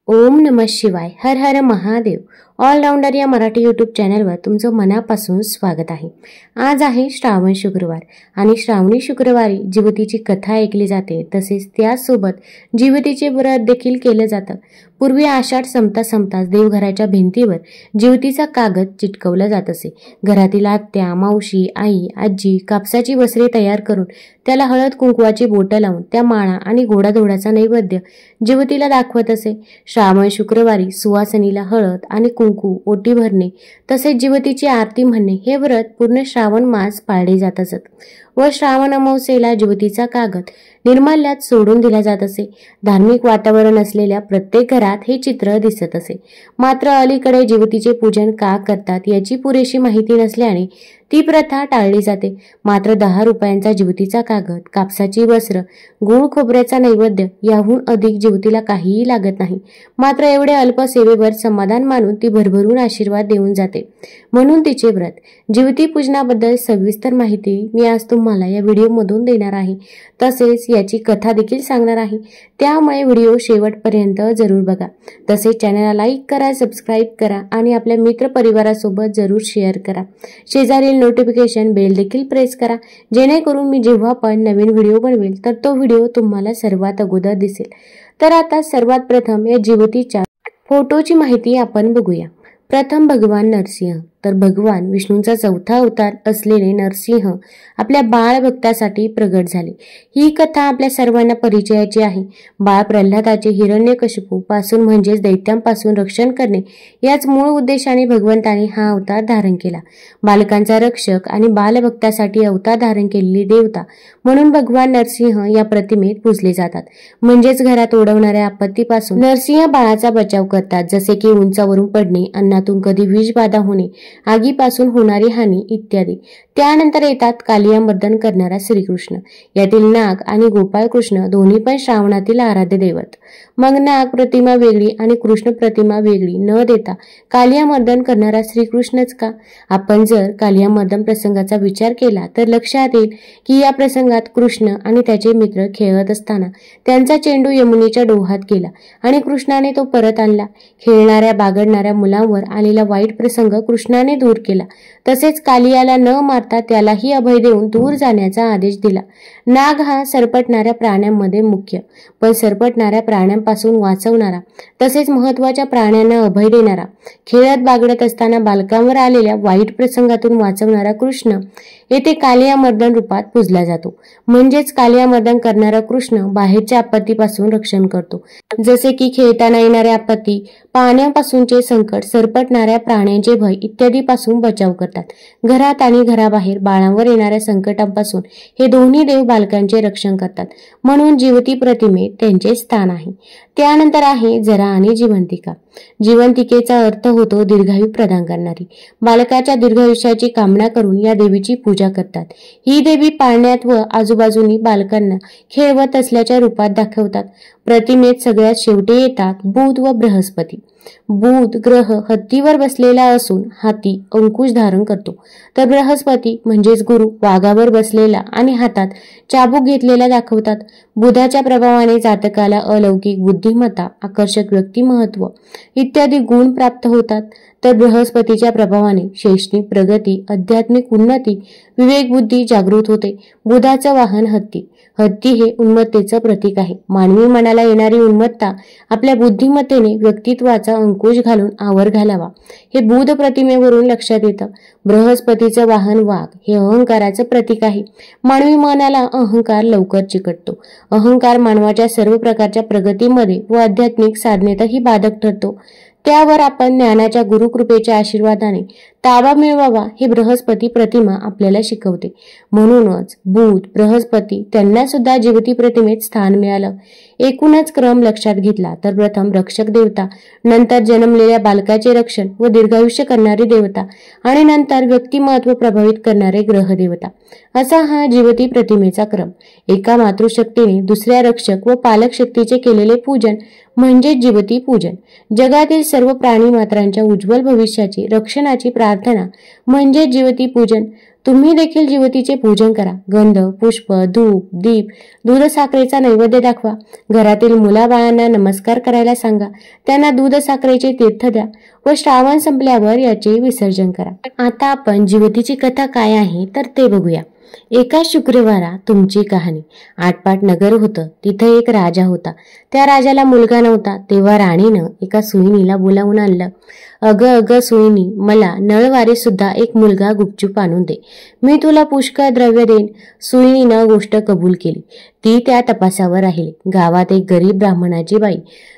ओम नमः शिवाय. हर हर महादेव. ऑलराऊंडर या मराठी यूट्यूब चॅनलवर तुमचं मनापासून स्वागत आहे. आज आहे श्रावण शुक्रवार आणि श्रावणी शुक्रवारी जिवतीची कथा ऐकली जाते. तसेच त्यासोबत जिवतीचे व्रत देखील केलं जातं. पूर्वी आषाढ संपताच देवघराच्या भिंतीवर जिवतीचा कागद चिटकवला जात असे. घरातील आत्या, मावशी, आई, आजी कापसाची वस्त्रे तयार करून त्याला हळद कुंकवाची बोटं लावून त्या माळा आणि गोडाधोडाचा नैवेद्य जिवतीला दाखवत असे. श्रावण शुक्रवारी सुवासिनीला हळद आणि कुंकू, ओटी भरणे तसेच जिवतीची आरती म्हणणे हे व्रत पूर्ण श्रावण मास पाळले जात असत व श्रावण अमावस्येला जिवतीचा कागद निर्माल्यात सोडून दिला जात असे. धार्मिक वातावरण असलेल्या प्रत्येक घरात हे चित्र दिसत असे. मात्र अलीकडे जिवतीचे पूजन का करतात याची पुरेशी माहिती नसल्याने ती प्रथा टाळली जाते. मात्र 10 रुपयांचा जिवतीचा कागद, कापसाची वस्त्र, गूळ खोबऱ्याचा नैवेद्य याहून अधिक जिवतीला काहीही लागत नाही. मात्र एवढे अल्प सेवेवर समाधान मानून ती भरभरून आशीर्वाद देऊन जाते. म्हणून तिचे व्रत. जिवती पूजनाबद्दल सविस्तर माहिती मी आज तुम्हाला या व्हिडिओमधून देणार आहे. तसेच याची कथा देखील सांगणार आहे. त्यामुळे व्हिडिओ शेवटपर्यंत जरूर बघा. तसेच चॅनलला लाईक करा, सबस्क्राईब करा आणि आपल्या मित्र परिवारासोबत जरूर शेअर करा. शेजारील नोटिफिकेशन बेल देखील प्रेस करा, जेणेकरून मी जेव्हा पण नवीन व्हिडिओ बनवेल तर तो व्हिडिओ तुम्हाला सर्वात अगोदर दिसेल. तर आता सर्वात प्रथम या जिवतीच्या फोटोची माहिती आपण बघूया. प्रथम भगवान नरसिंह. तर भगवान विष्णूंचा चौथा अवतार असलेले नरसिंह आपल्या बाळ भक्तासाठी प्रगट झाले. ही कथा आपल्या सर्वांना परिचयाची आहे. बाळ प्रल्हादाचे हिरण्यकशिपू पासून म्हणजेच दैत्यांपासून रक्षण करणे याच मूळ उद्देशाने भगवंताने हा अवतार धारण केला. बालकांचा रक्षक आणि बालभक्तासाठी अवतार धारण केलेली देवता म्हणून भगवान नरसिंह या प्रतिमेत पूजले जातात. म्हणजेच घरात ओढवणाऱ्या आपत्तीपासून नरसिंह बाळाचा बचाव करतात. जसे की उंचावरून पडणे, अन्नातून कधी विषबाधा होणे, आगीपासून होणारी हानी इत्यादी. त्यानंतर येतात कालियामर्दन करणारा श्रीकृष्ण. यातील नाग आणि गोपाळ कृष्ण दोन्ही पण श्रावणातील आराध्य दैवत. मग नाग प्रतिमा वेगळी आणि कृष्ण प्रतिमा वेगळी न देता कालियामर्दन करणारा श्रीकृष्णच का? आपण जर कालियामर्दन प्रसंगाचा विचार केला तर लक्षात येईल की या प्रसंगात कृष्ण आणि त्याचे मित्र खेळत असताना त्यांचा चेंडू यमुनेच्या डोहात गेला आणि कृष्णाने तो परत आणला. खेळणाऱ्या बागडणाऱ्या मुलांवर आलेला वाईट प्रसंग कृष्णाने दूर केला. तसेच कालियाला न मारता त्यालाही अभय देऊन दूर जाण्याचा आदेश दिला. नाग हा सरपटणाऱ्या प्राण्यांमध्ये मुख्य, पण सरपटणाऱ्या प्राण्यांपासून वाचवणारा तसेच महत्वाच्या प्राण्यांना अभय देणारा. खेळत बागडत असताना बालकांवर आलेल्या वाईट प्रसंगातून वाचवणारा कृष्ण येथे कालियामर्दन रूपात पूजला जातो. म्हणजेच कालियामर्दन करणारा कृष्ण बाहेरच्या आपत्तीपासून रक्षण करतो. जसे की खेळताना येणाऱ्या आपत्ती, पाण्यापासूनचे संकट, सरपटणाऱ्या प्राण्यांचे भय इत्यादी पासून बचाव करतात. घरात आणि घराबाहेर बाळांवर येणाऱ्या संकटांपासून हे दोन्ही देव बालकांचे रक्षण करतात. म्हणून जिवती प्रतिमेत त्यांचे स्थान आहे. त्यानंतर आहे जरा आणि जिवंतिका. जिवंतिकेचा अर्थ होतो दीर्घायू प्रदान करणारी. बालकाच्या दीर्घायुष्याची कामना करून या देवीची पूजा करतात. ही देवी पाळण्यात व आजूबाजूनी बालकांना खेळवत असल्याच्या रूपात दाखवतात. प्रतिमेत सगळ्यात शेवटी येतात बुध व बृहस्पती. बुध ग्रह हत्तीवर बसलेला असून हाती अंकुश धारण करतो, तर बृहस्पती म्हणजेच गुरु वाघावर बसलेला आणि हातात चाबूक घेतलेला दाखवतात. बुधाच्या प्रभावाने जातकाला अलौकिक बुद्धिमत्ता, आकर्षक व्यक्तिमत्व इत्यादी गुण प्राप्त होतात. तर बृहस्पतीच्या प्रभावाने शैक्षणिक प्रगती, आध्यात्मिक उन्नती, विवेकबुद्धी जागृत होते. बुधाचं वाहन हत्ती. हत्ती हे उन्मत्तेचं प्रतीक आहे. मानवी मनाला येणारी उन्मत्ता आपल्या बुद्धिमत्तेने व्यक्तित्वाचा अंकुश घालून आवर घालावा हे बुध प्रतिमेवरून लक्षात येतं. बृहस्पतीचं वाहन वाघ हे अहंकाराचं प्रतीक आहे. मानवी मनाला अहंकार लवकर चिकटतो. अहंकार मानवाच्या सर्व प्रकारच्या प्रगतीमध्ये व आध्यात्मिक साधनेतही बाधक ठरतो. त्यावर आपण ज्ञानाच्या गुरुकृपेच्या आशीर्वादाने ताबा मिळवावा हे बृहस्पती प्रतिमा आपल्याला शिकवते. म्हणूनच बुध, बृहस्पती त्यांना सुद्धा जिवती प्रतिमेत स्थान मिळालं. एकूणच क्रम लक्षात घेतला तर प्रथम रक्षक देवता, नंतर जन्मलेल्या बालकाचे रक्षण व दीर्घायुष्य करणारी देवता आणि नंतर व्यक्तिमत्व प्रभावित करणारे ग्रह देवता, असा हा जिवती प्रतिमेचा क्रम. एका मातृशक्तीने दुसऱ्या रक्षक व पालक शक्तीचे केलेले पूजन म्हणजे जिवती पूजन. जगातील सर्व प्राणी मात्रांच्या उज्ज्वल भविष्याची रक्षणाची प्रार्थना म्हणजे जिवती पूजन. तुम्ही देखील जिवतीचे पूजन करा. गंध, पुष्प, धूप, दीप, दूध साखरेचा नैवेद्य दाखवा. घरातील मुलाबाळांना नमस्कार करायला सांगा. त्यांना दूध साखरेचे तीर्थ द्या व श्रावण संपल्यावर याचे विसर्जन करा. आता आपण जिवतीची कथा काय आहे तर ते बघूया. एका शुक्रवारा तुमची कहाणी. आटपाट नगर होतं. तिथे एक राजा होता. त्या राजाला मुलगा नव्हता. तेव्हा राणीनं एका सुईणीला बोलावून आणलं. अगं अगं सुईणी, मला नळवारी सुद्धा एक मुलगा गुपचूप आणून दे. मी तुला पुष्कळ द्रव्य देईन. सुईणीनं गोष्ट कबूल केली. ती त्या तपासावर राहिली. गावात एक गरीब ब्राह्मणाची बाई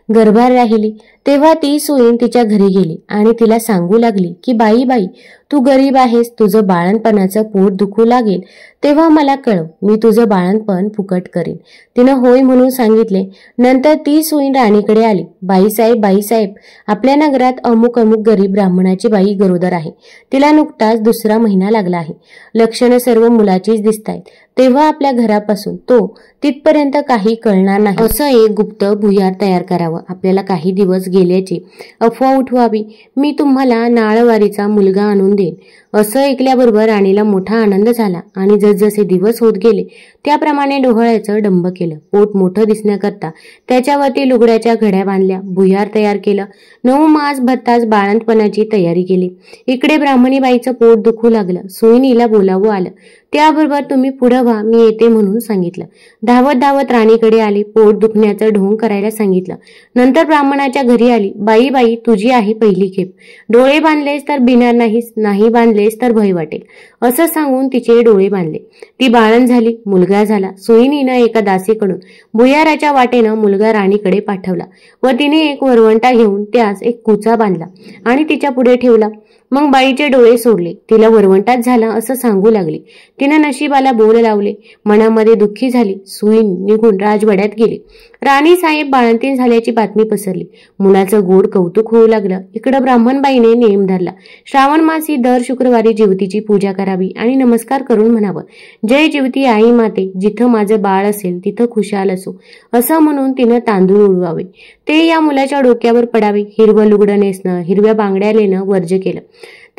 गर्भार राहिली. तेव्हा ती सुईण तिच्या घरी गेली आणि तिला सांगू लागली की बाई बाई, तू गरीब आहेस, तुझं बाळणपणाचं पोट दुखू लागेल तेव्हा मला कळव, मी तुझं बाळणपण फुकट करेन. तिनं होय म्हणून सांगितले. नंतर ती सुईण राणीकडे आली. बाईसाहेब, आपल्या नगरात अमुक अमुक गरीब ब्राह्मणाची बाई गरोदर आहे. तिला नुकताच 2रा महिना लागला आहे. लक्षणं सर्व मुलाचीच दिसतायत. तेव्हा आपल्या घरापासून तो तिथपर्यंत काही कळणार नाही असं एक गुप्त भुयार तयार करावं. आपल्याला काही दिवस गेल्याची अफवा उठवावी. मी तुम्हाला नाळवारीचा मुलगा आणून देईन. असं ऐकल्याबरोबर राणीला मोठा आनंद झाला आणि जसजसे दिवस होत गेले त्याप्रमाणे डोहाळ्याचं डंब केलं. पोट मोठं दिसण्याकरता त्याच्यावरती लुगड्याच्या घड्या बांधल्या. भुयार तयार केलं. 9 मास भरताच बाळंतपणाची तयारी केली. इकडे ब्राह्मणी बाईचं पोट दुखू लागलं. सुईणीला बोलावं आलं. त्याबरोबर तुम्ही पुढं व्हा, मी येते म्हणून सांगितलं. धावत धावत राणीकडे आली. पोट दुखण्याचं ढोंग करायला सांगितलं. नंतर ब्राह्मणाच्या घरी आली. बाई तुझी आहे पहिली खेप. डोळे बांधलेस तर भिणार नाहीस, नाही बांधलेस तर भय वाटेल असं सांगून तिचे डोळे बांधले. ती बाळण झाली. मुलगा झाला. सुईणीनं एका दासीकडून भुयाराच्या वाटेनं मुलगा राणीकडे पाठवला व तिने एक वरवंटा घेऊन त्यास एक कुचा बांधला आणि तिच्या पुढे ठेवला. मग बाईचे डोळे सोडले. तिला वरवंटाच झाला असं सांगू लागली. तिनं नशिबाला बोल लावले. मनामध्ये दुःखी झाली. सुईण निघून राजवाड्यात गेली. राणी साहेब बाळंतीण झाल्याची बातमी पसरली. मुलाचं गोड कौतुक होऊ लागलं. इकडं ब्राह्मणबाईने नेम धरला. श्रावण मासी दर शुक्रवारी जिवतीची पूजा करावी आणि नमस्कार करून म्हणावं, जय जिवती आई माते, जिथं माझं बाळ असेल तिथं खुशाल असो असं म्हणून तिनं तांदूळ उडवावे. ते या मुलाच्या डोक्यावर पडावे. हिरवं लुगडं नेसणं, हिरव्या बांगड्या लेणं वर्ज्य केलं.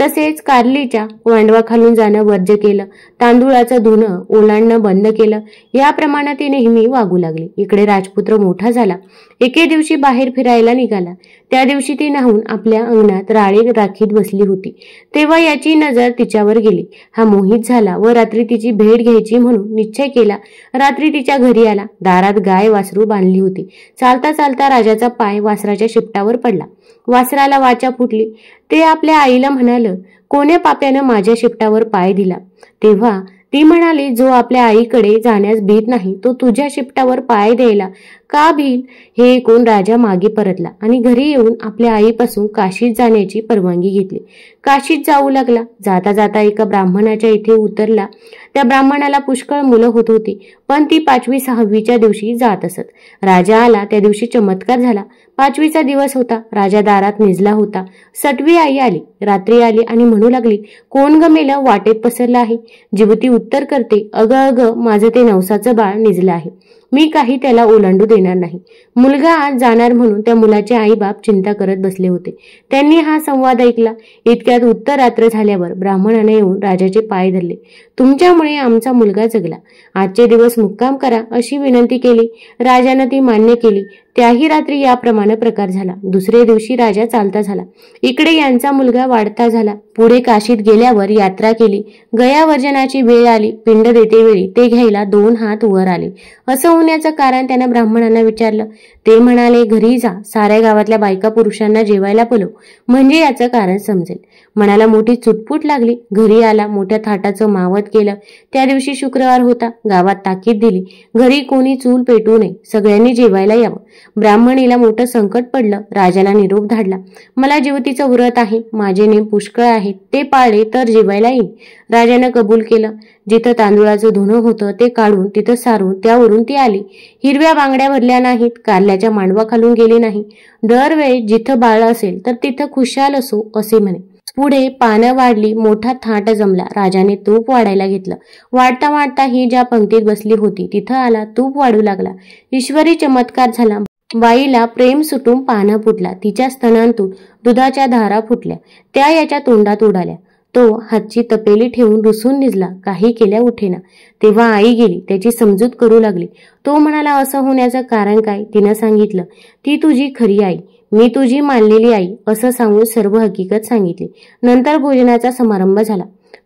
तसेच कारलीच्या वांडवाखालून जाणं वर्ज्य केलं. तांदूळाचं धुणं ओलांडणं बंद केलं. याप्रमाणे ती नेहमी वागू लागली. इकडे राजपुत्र मोठा झाला. एके दिवशी बाहेर फिरायला निघाला. त्या दिवशी ती न्हाऊन आपल्या अंगणात राळी राखीत बसली होती. तेव्हा याची नजर तिच्यावर गेली. हा मोहित झाला व रात्री तिची भेट घ्यायची म्हणून निश्चय केला. रात्री तिच्या घरी आला. दारात गाय वासरू बांधली होती. चालता चालता राजाचा पाय वासराच्या शिपटावर पडला. वासराला वाचा फुटली. ते आपल्या आईला म्हणालं, कोण्या पाप्यानं माझ्या शिपटावर पाय दिला? तेव्हा ती म्हणाली, जो आपल्या आईकडे जाण्यास भीत नाही तो तुझ्या शिपटावर पाय द्यायला का भील? हे ऐकून राजा मागे परतला आणि घरी येऊन आपल्या आईपासून काशीत जाण्याची परवानगी घेतली. काशीत जाऊ लागला. जाता जाता एका ब्राह्मणाच्या इथे उतरला. त्या ब्राह्मणाला पुष्कळ मुलं होत होती, पण ती 5वी 6वीच्या दिवशी जात असत. राजा आला त्या दिवशी चमत्कार झाला. 5वीचा दिवस होता. राजा दारात निजला होता. 6वी आई आली. रात्री आली आणि म्हणू लागली, कोण ग मेलं, वाटेत पसरलं आहे? जिवती उत्तर करते, अगं माझं ते नवसाचं बाळ निजलं आहे. मी काही त्याला ओलांडू देणार नाही. मुलगा आज जाणार म्हणून त्या मुलाचे आईबाप चिंता करत बसले होते. त्यांनी हा संवाद ऐकला. इतक्यात उत्तर रात्र झाल्यावर ब्राह्मणाने येऊन राजाचे पाय धरले. तुमच्यामुळे आमचा मुलगा जगला. आजचे दिवस मुक्काम करा अशी विनंती केली. राजाने ती मान्य केली. त्याही रात्री याप्रमाणे प्रकार झाला. दुसरे दिवशी राजा चालता झाला. इकडे यांचा मुलगा वाढता झाला. पुढे काशीत गेल्यावर यात्रा केली. गयावर्जनाची वेळ आली. पिंड देते वेळी ते घ्यायला 2 हात वर आले. असं होण्याचं कारण त्यानं ब्राह्मणांना विचारलं. ते म्हणाले, घरी जा, साऱ्या गावातल्या बायका पुरुषांना जेवायला बोलव, म्हणजे याचं कारण समजेल. मनाला मोठी चुटपुट लागली. घरी आला. मोठ्या थाटाचं मावत केलं. त्या दिवशी शुक्रवार होता. गावात ताकीद दिली, घरी कोणी चूल पेटू नये, सगळ्यांनी जेवायला यावं. ब्राह्मणीला मोठं संकट पडलं. राजाला निरोप धाडला, मला जिवतीचं व्रत आहे, माझे नेम पुष्कळ आहेत, ते पाळले तर जेवायला येईन. राजानं कबूल केलं. जिथं तांदूळाचं धुणं होतं ते काढून तिथं सारून त्यावरून ती आली. हिरव्या बांगड्या भरल्या नाहीत, कारल्याच्या मांडवाखालून गेली नाही. दरवेळी जिथं बाळ असेल तर तिथं खुशाल असो असे म्हणे. पुढे पानं वाढली. मोठा थाट जमला. राजाने तूप वाढायला घेतलं. वाढता वाढता ही ज्या पंक्तीत बसली होती तिथं आला. तूप वाढू लागला. ईश्वरी चमत्कार झाला. बाईला प्रेम सुटून पानं फुटला. तिच्या स्तनांतून दुधाच्या धारा फुटल्या. त्या याच्या तोंडात उडाल्या. तो हातची तपेली ठेवून रुसून निजला, काही केल्या उठेना. तेव्हा आई गेली, त्याची समजूत करू लागली. तो म्हणाला, असं होण्याचं कारण काय? तिनं सांगितलं, ती तुझी खरी आई, मी तुझी मानलेली आई, असं सांगून सर्व हकीकत सांगितली. नंतर भोजनाचा समारंभ झाला.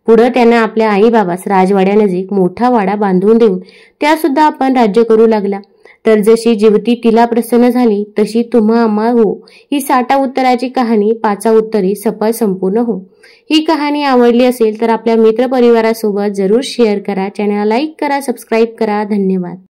पुढं त्यानं आपल्या आई बाबास राजवाड्यानजीक मोठा वाडा बांधून देऊन त्यासुद्धा आपण राज्य करू लागला. तर जशी जिवती तिला प्रसन्न झाली तशी तुम्हा आम्हा हो. ही 60 उत्तराची कहाणी 5 उत्तरी सफल संपूर्ण हो. ही कहाणी आवडली असेल तर आपल्या मित्रपरिवारासोबत जरूर शेअर करा. चॅनलला लाईक करा, सबस्क्राईब करा. धन्यवाद.